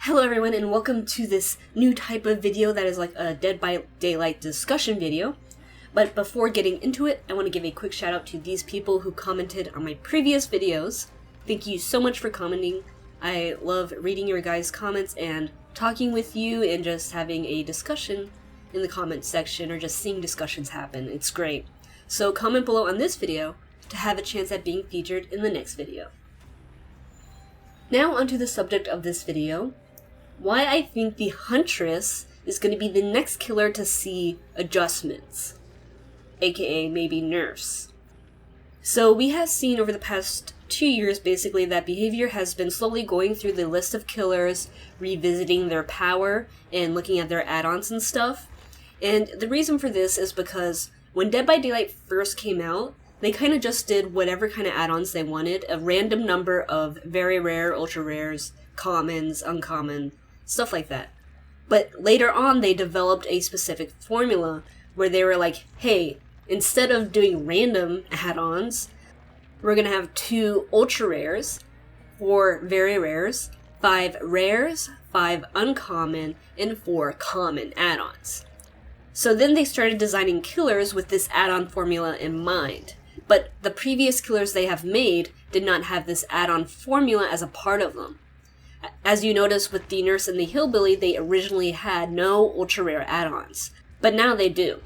Hello everyone and welcome to this new type of video that is like a Dead by Daylight discussion video. But before getting into it, I want to give a quick shout out to these people who commented on my previous videos. Thank you so much for commenting. I love reading your guys' comments and talking with you and just having a discussion in the comment section or just seeing discussions happen. It's great. So comment below on this video to have a chance at being featured in the next video. Now onto the subject of this video. Why I think the Huntress is going to be the next killer to see adjustments, aka maybe nerfs. So we have seen over the past 2 years basically that Behavior has been slowly going through the list of killers, revisiting their power, and looking at their add-ons and stuff. And the reason for this is because when Dead by Daylight first came out, they kind of just did whatever kind of add-ons they wanted, a random number of very rare, ultra rares, commons, uncommon, stuff like that. But later on, they developed a specific formula where they were like, hey, instead of doing random add-ons, we're going to have 2 ultra rares, 4 very rares, 5 rares, 5 uncommon, and 4 common add-ons. So then they started designing killers with this add-on formula in mind. But the previous killers they have made did not have this add-on formula as a part of them. As you notice with the Nurse and the Hillbilly, they originally had no ultra-rare add-ons, but now they do.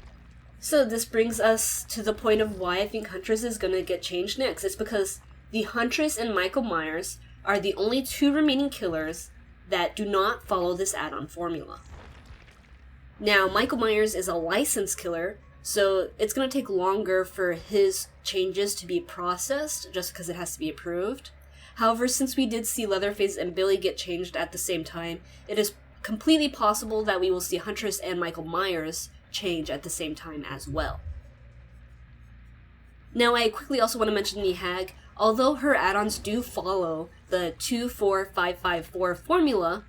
So this brings us to the point of why I think Huntress is going to get changed next. It's because the Huntress and Michael Myers are the only 2 remaining killers that do not follow this add-on formula. Now, Michael Myers is a licensed killer, so it's going to take longer for his changes to be processed, just because it has to be approved. However, since we did see Leatherface and Billy get changed at the same time, it is completely possible that we will see Huntress and Michael Myers change at the same time as well. Now, I quickly also want to mention the Hag. Although her add-ons do follow the 2-4-5-5-4 formula,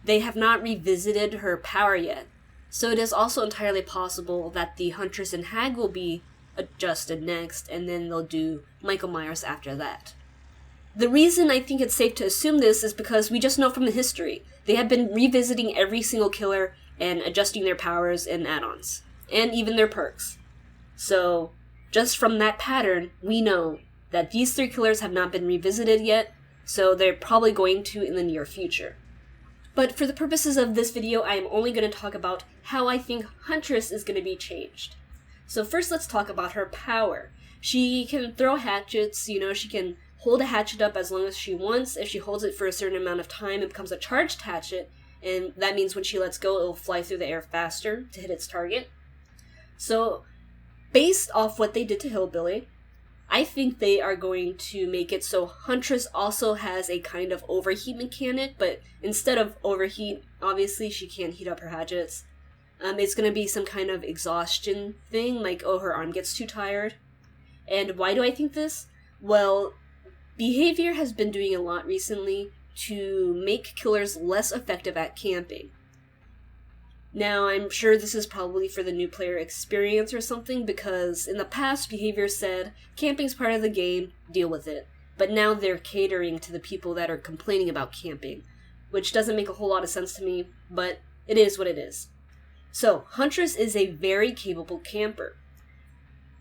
they have not revisited her power yet. So it is also entirely possible that the Huntress and Hag will be adjusted next, and then they'll do Michael Myers after that. The reason I think it's safe to assume this is because we just know from the history. They have been revisiting every single killer and adjusting their powers and add-ons, and even their perks. So, just from that pattern, we know that these 3 killers have not been revisited yet, so they're probably going to in the near future. But for the purposes of this video, I am only going to talk about how I think Huntress is going to be changed. So first, let's talk about her power. She can throw hatchets, she can hold a hatchet up as long as she wants. If she holds it for a certain amount of time, it becomes a charged hatchet, and that means when she lets go, it will fly through the air faster to hit its target. So, based off what they did to Hillbilly, I think they are going to make it so Huntress also has a kind of overheat mechanic, but instead of overheat, obviously she can't heat up her hatchets. It's going to be some kind of exhaustion thing, like, her arm gets too tired. And why do I think this? Well, Behavior has been doing a lot recently to make killers less effective at camping. Now, I'm sure this is probably for the new player experience or something, because in the past, Behavior said, camping's part of the game, deal with it. But now they're catering to the people that are complaining about camping, which doesn't make a whole lot of sense to me, but it is what it is. So, Huntress is a very capable camper.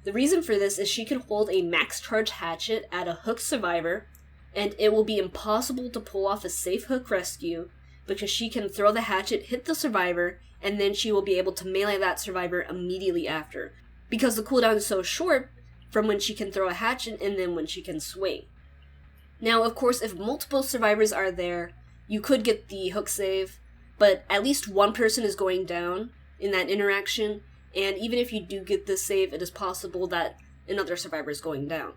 The reason for this is she can hold a max charge hatchet at a hooked survivor, and it will be impossible to pull off a safe hook rescue because she can throw the hatchet, hit the survivor, and then she will be able to melee that survivor immediately after, because the cooldown is so short from when she can throw a hatchet and then when she can swing. Now, of course, if multiple survivors are there, you could get the hook save, but at least one person is going down in that interaction, and even if you do get this save, it is possible that another survivor is going down.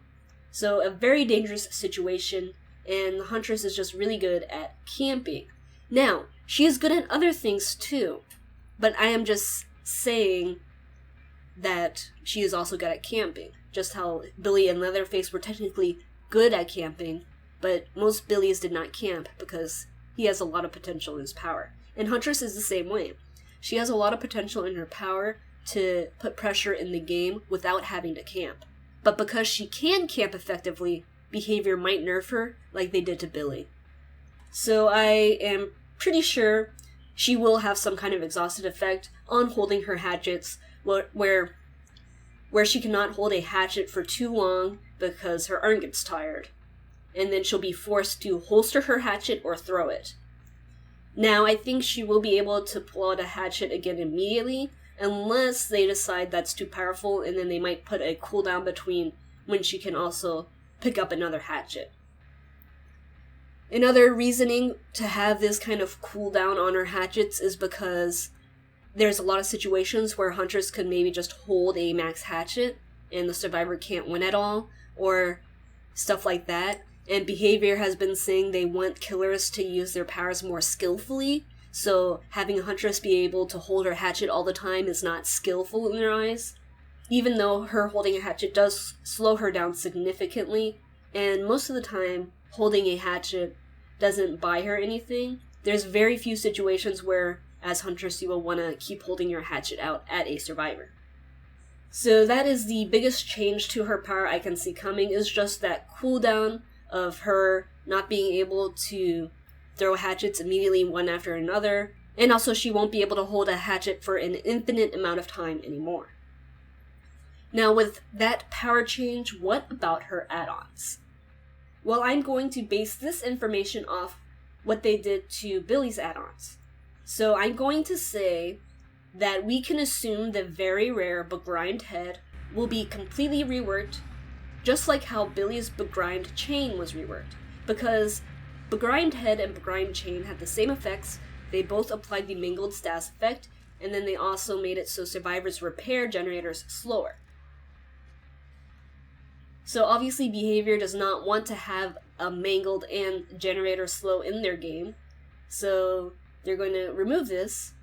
So a very dangerous situation, and the Huntress is just really good at camping. Now, she is good at other things too, but I am just saying that she is also good at camping. Just how Billy and Leatherface were technically good at camping, but most Billies did not camp because he has a lot of potential in his power. And Huntress is the same way. She has a lot of potential in her power to put pressure in the game without having to camp. But because she can camp effectively, Behavior might nerf her like they did to Billy. So I am pretty sure she will have some kind of exhausted effect on holding her hatchets, where she cannot hold a hatchet for too long because her arm gets tired, and then she'll be forced to holster her hatchet or throw it. Now, I think she will be able to pull out a hatchet again immediately, unless they decide that's too powerful, and then they might put a cooldown between when she can also pick up another hatchet. Another reasoning to have this kind of cooldown on her hatchets is because there's a lot of situations where Huntress could maybe just hold a max hatchet and the survivor can't win at all, or stuff like that. And Behavior has been saying they want killers to use their powers more skillfully, so having a Huntress be able to hold her hatchet all the time is not skillful in their eyes, even though her holding a hatchet does slow her down significantly, and most of the time, holding a hatchet doesn't buy her anything. There's very few situations where, as Huntress, you will want to keep holding your hatchet out at a survivor. So that is the biggest change to her power I can see coming, is just that cooldown of her not being able to throw hatchets immediately one after another, and also she won't be able to hold a hatchet for an infinite amount of time anymore. Now, with that power change, what about her add-ons? Well, I'm going to base this information off what they did to Billy's add-ons. So I'm going to say that we can assume the very rare begrimed head will be completely reworked, just like how Billy's begrimed chain was reworked, because begrimed head and begrimed chain had the same effects. They both applied the mingled status effect, and then they also made it so survivors repair generators slower. So obviously Behavior does not want to have a mangled and generator slow in their game, so they're going to remove this,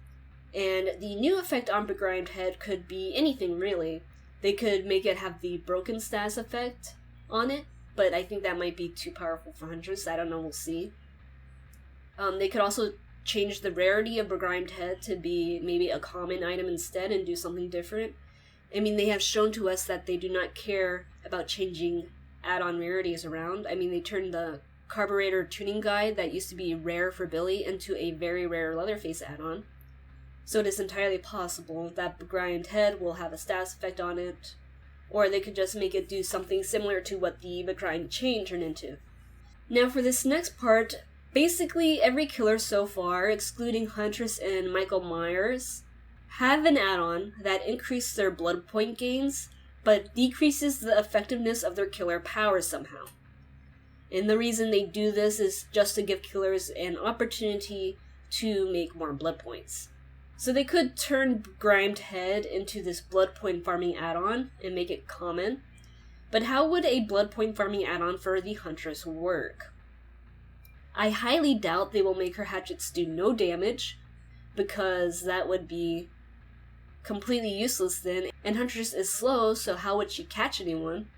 and the new effect on begrimed head could be anything really. They could make it have the broken status effect on it, but I think that might be too powerful for Huntress. I don't know, we'll see. They could also change the rarity of begrimed head to be maybe a common item instead and do something different. I mean, they have shown to us that they do not care about changing add-on rarities around. I mean, they turned the carburetor tuning guide that used to be rare for Billy into a very rare Leatherface add-on. So it is entirely possible that begrimed head will have a status effect on it, or they could just make it do something similar to what the begrimed chain turned into. Now for this next part, basically every killer so far, excluding Huntress and Michael Myers, have an add-on that increases their blood point gains, but decreases the effectiveness of their killer powers somehow. And the reason they do this is just to give killers an opportunity to make more blood points. So they could turn Begrimed Head into this blood point farming add-on and make it common, but how would a blood point farming add-on for the Huntress work? I highly doubt they will make her hatchets do no damage, because that would be completely useless then, and Huntress is slow, so how would she catch anyone?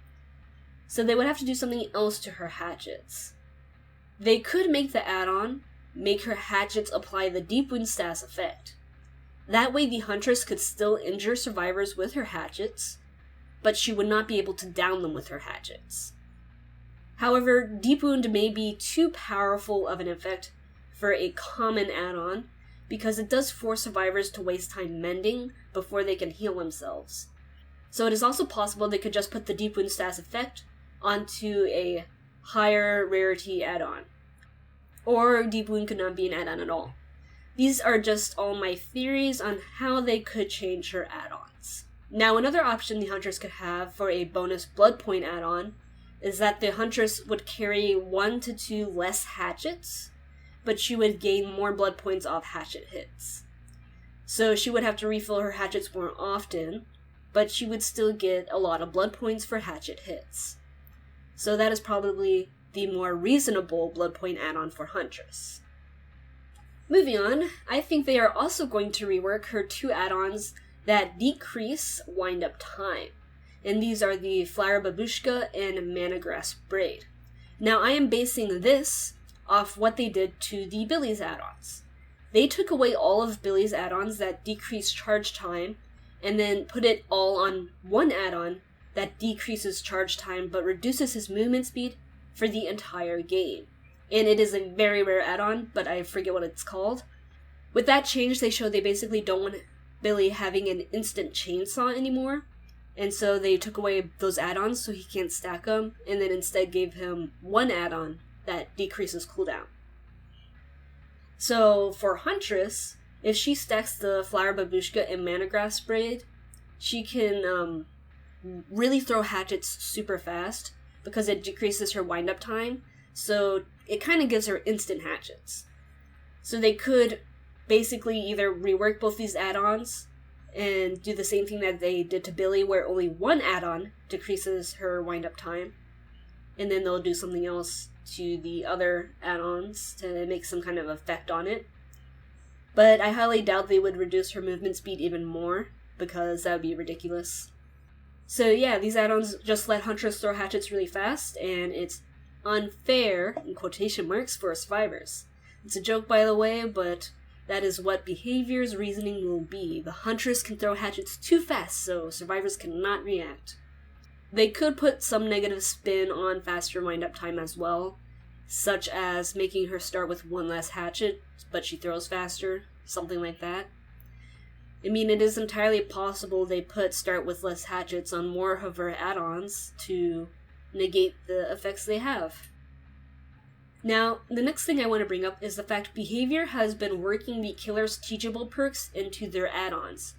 So they would have to do something else to her hatchets. They could make the add-on make her hatchets apply the deep wound status effect. That way the Huntress could still injure survivors with her hatchets, but she would not be able to down them with her hatchets. However, deep wound may be too powerful of an effect for a common add-on, because it does force survivors to waste time mending before they can heal themselves. So it is also possible they could just put the deep wound status effect onto a higher rarity add-on. Or deep wound could not be an add-on at all. These are just all my theories on how they could change her add-ons. Now, another option the Huntress could have for a bonus blood point add-on is that the Huntress would carry 1 to 2 less hatchets, but she would gain more blood points off hatchet hits. So she would have to refill her hatchets more often, but she would still get a lot of blood points for hatchet hits. So that is probably the more reasonable blood point add-on for Huntress. Moving on, I think they are also going to rework her 2 add-ons that decrease wind-up time. And these are the Flower Babushka and Mana Grass Braid. Now I am basing this off what they did to the Billy's add-ons. They took away all of Billy's add-ons that decrease charge time, and then put it all on one add-on that decreases charge time but reduces his movement speed for the entire game. and it is a very rare add-on, but I forget what it's called. With that change, they showed they basically don't want Billy having an instant chainsaw anymore, and so they took away those add-ons so he can't stack them, and then instead gave him one add-on that decreases cooldown. So for Huntress, if she stacks the Flower Babushka and Mana Grass Braid, she can really throw hatchets super fast because it decreases her wind-up time, so it kind of gives her instant hatchets. So they could basically either rework both these add-ons and do the same thing that they did to Billy, where only one add-on decreases her wind-up time, and then they'll do something else to the other add-ons to make some kind of effect on it. But I highly doubt they would reduce her movement speed even more, because that would be ridiculous. So yeah, these add-ons just let Huntress throw hatchets really fast, and it's unfair, in quotation marks, for survivors. It's a joke, by the way, but that is what behavior's reasoning will be. The Huntress can throw hatchets too fast, so survivors cannot react. They could put some negative spin on faster wind-up time as well, such as making her start with one less hatchet, but she throws faster, something like that. I mean, it is entirely possible they put start with less hatchets on more of her add-ons to negate the effects they have. Now, the next thing I want to bring up is the fact behavior has been working the killer's teachable perks into their add-ons.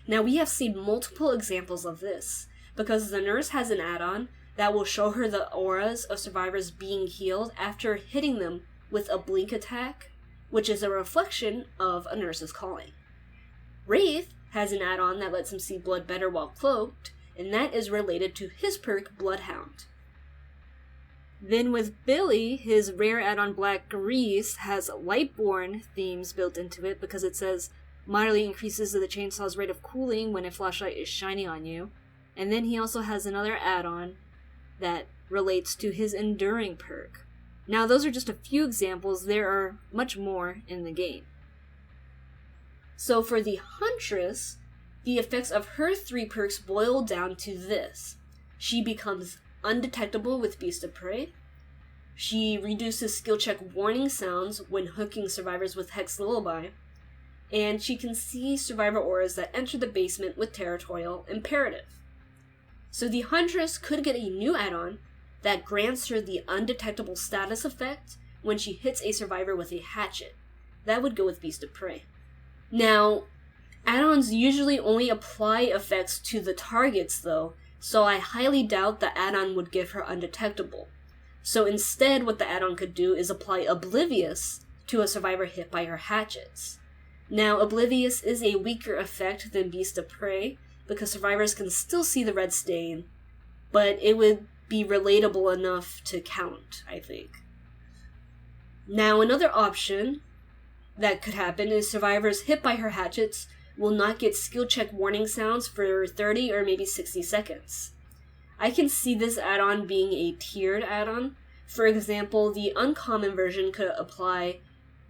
Now, we have seen multiple examples of this, because the nurse has an add-on that will show her the auras of survivors being healed after hitting them with a blink attack, which is a reflection of a nurse's calling. Wraith has an add-on that lets him see blood better while cloaked, and that is related to his perk Bloodhound. Then with Billy, his rare add-on Black Grease has Lightborn themes built into it because it says moderately increases the chainsaw's rate of cooling when a flashlight is shining on you. And then he also has another add-on that relates to his Enduring perk. Now those are just a few examples, there are much more in the game. So for the Huntress, the effects of her 3 perks boil down to this. She becomes undetectable with Beast of Prey. She reduces skill check warning sounds when hooking survivors with Hex Lullaby. And she can see survivor auras that enter the basement with Territorial Imperative. So the Huntress could get a new add-on that grants her the undetectable status effect when she hits a survivor with a hatchet. That would go with Beast of Prey. Now, add-ons usually only apply effects to the targets though, so I highly doubt the add-on would give her undetectable. So instead, what the add-on could do is apply Oblivious to a survivor hit by her hatchets. Now, Oblivious is a weaker effect than Beast of Prey, because survivors can still see the red stain, but it would be relatable enough to count, I think. Now, another option that could happen is survivors hit by her hatchets will not get skill check warning sounds for 30 or maybe 60 seconds. I can see this add-on being a tiered add-on. For example, the uncommon version could apply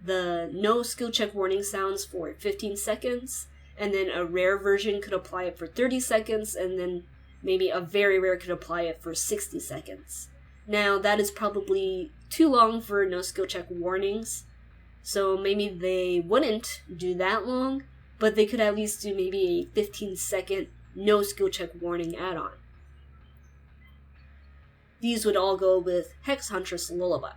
the no skill check warning sounds for 15 seconds, and then a rare version could apply it for 30 seconds, and then maybe a very rare could apply it for 60 seconds. Now, that is probably too long for no skill check warnings, so maybe they wouldn't do that long, but they could at least do maybe a 15-second no skill check warning add-on. These would all go with Hex Huntress Lullaby.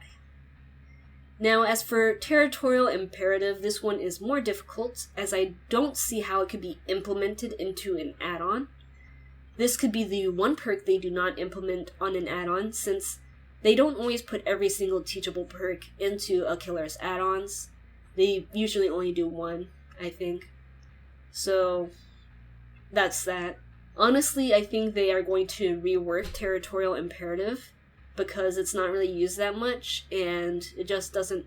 Now, as for Territorial Imperative, this one is more difficult, as I don't see how it could be implemented into an add-on. This could be the one perk they do not implement on an add-on, since they don't always put every single teachable perk into a killer's add-ons. They usually only do one, I think. So, that's that. Honestly, I think they are going to rework Territorial Imperative, because it's not really used that much, and it just doesn't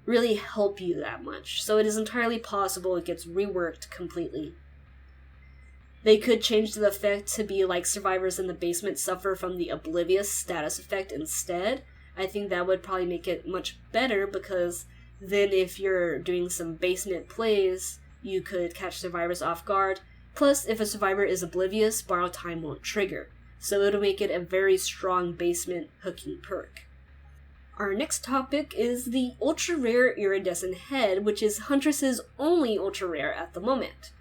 really help you that much. So it is entirely possible it gets reworked completely. They could change the effect to be like survivors in the basement suffer from the Oblivious status effect instead. I think that would probably make it much better, because then if you're doing some basement plays, you could catch survivors off guard. Plus, if a survivor is oblivious, Borrow Time won't trigger, so it'll make it a very strong basement hooking perk. Our next topic is the ultra rare iridescent head, which is Huntress's only ultra rare at the moment.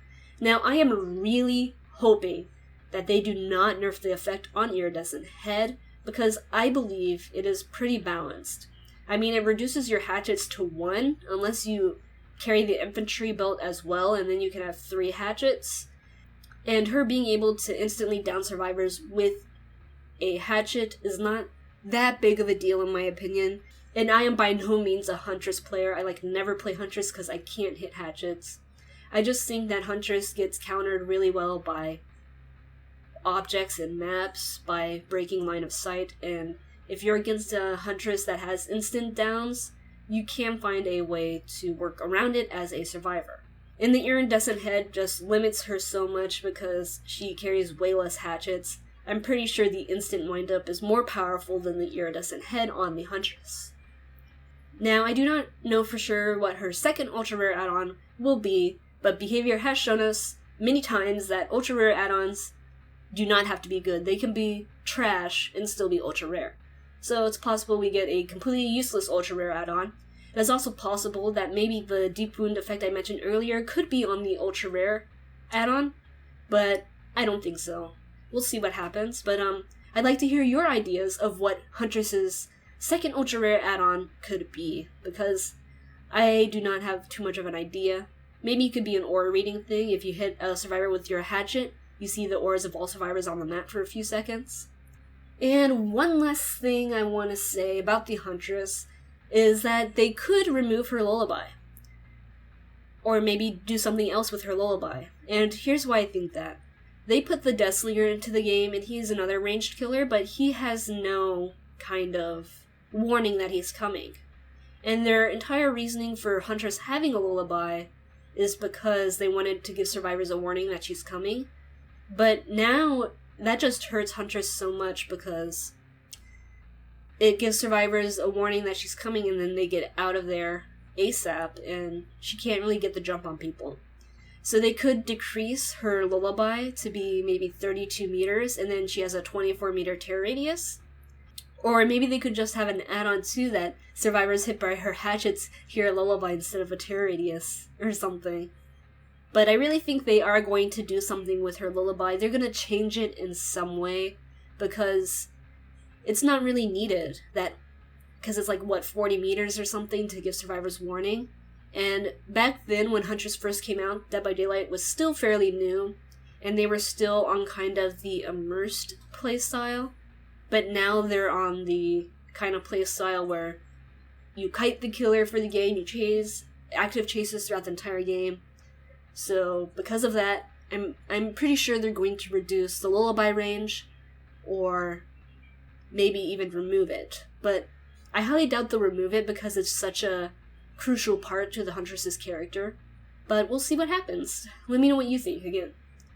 Now, I am really hoping that they do not nerf the effect on iridescent head, because I believe it is pretty balanced. I mean, it reduces your hatchets to 1, unless you carry the infantry belt as well, and then you can have 3 hatchets. And her being able to instantly down survivors with a hatchet is not that big of a deal in my opinion. And I am by no means a Huntress player. I never play Huntress because I can't hit hatchets. I just think that Huntress gets countered really well by objects and maps, by breaking line of sight, and if you're against a Huntress that has instant downs, you can find a way to work around it as a survivor. And the iridescent head just limits her so much because she carries way less hatchets. I'm pretty sure the instant windup is more powerful than the iridescent head on the Huntress. Now, I do not know for sure what her second ultra rare add-on will be, but behavior has shown us many times that ultra rare add-ons do not have to be good. They can be trash and still be ultra rare. So it's possible we get a completely useless ultra rare add-on. It is also possible that maybe the deep wound effect I mentioned earlier could be on the ultra rare add-on, but I don't think so. We'll see what happens, but I'd like to hear your ideas of what Huntress's second ultra rare add-on could be, because I do not have too much of an idea. Maybe it could be an aura reading thing. If you hit a survivor with your hatchet, you see the auras of all survivors on the map for a few seconds. And one last thing I want to say about the Huntress is that they could remove her lullaby. Or maybe do something else with her lullaby. And here's why I think that. They put the Deathslinger into the game, and he is another ranged killer, but he has no kind of warning that he's coming. And their entire reasoning for Huntress having a lullaby is because they wanted to give survivors a warning that she's coming. But now, that just hurts Huntress so much because it gives survivors a warning that she's coming and then they get out of there ASAP and she can't really get the jump on people. So they could decrease her lullaby to be maybe 32 meters and then she has a 24 meter tear radius. Or maybe they could just have an add-on too that survivors hit by her hatchets hear a lullaby instead of a tear radius or something. But I really think they are going to do something with her lullaby. They're going to change it in some way because it's not really needed. Because it's 40 meters or something to give survivors warning. And back then when Huntress first came out, Dead by Daylight was still fairly new. And they were still on kind of the immersed playstyle. But now they're on the kind of playstyle where you kite the killer for the game, you chase, active chases throughout the entire game. So, because of that, I'm pretty sure they're going to reduce the lullaby range, or maybe even remove it. But I highly doubt they'll remove it because it's such a crucial part to the Huntress's character. But we'll see what happens. Let me know what you think again.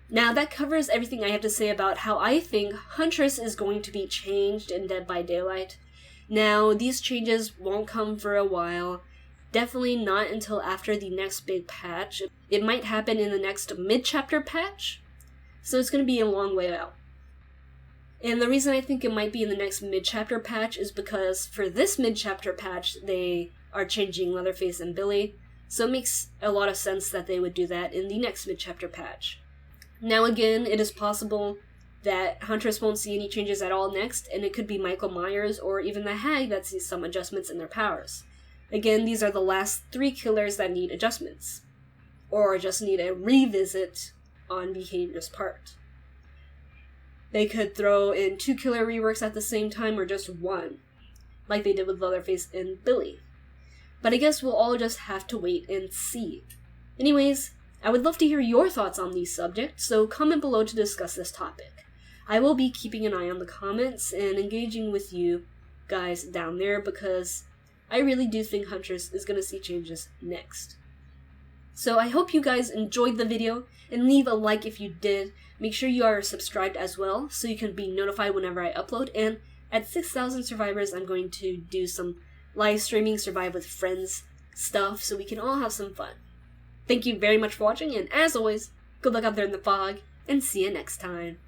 Now, that covers everything I have to say about how I think Huntress is going to be changed in Dead by Daylight. Now, these changes won't come for a while. Definitely not until after the next big patch. It might happen in the next mid-chapter patch, so it's going to be a long way out. And the reason I think it might be in the next mid-chapter patch is because for this mid-chapter patch, they are changing Leatherface and Billy, so it makes a lot of sense that they would do that in the next mid-chapter patch. Now again, it is possible that Huntress won't see any changes at all next, and it could be Michael Myers or even the Hag that sees some adjustments in their powers. Again, these are the last 3 killers that need adjustments, or just need a revisit on behavior's part. They could throw in 2 killer reworks at the same time, or just 1, like they did with Leatherface and Billy. But I guess we'll all just have to wait and see. Anyways, I would love to hear your thoughts on these subjects, so comment below to discuss this topic. I will be keeping an eye on the comments and engaging with you guys down there because I really do think Huntress is going to see changes next. So I hope you guys enjoyed the video, and leave a like if you did. Make sure you are subscribed as well, so you can be notified whenever I upload. And at 6,000 survivors, I'm going to do some live streaming Survive with Friends stuff, so we can all have some fun. Thank you very much for watching, and as always, good luck out there in the fog, and see you next time.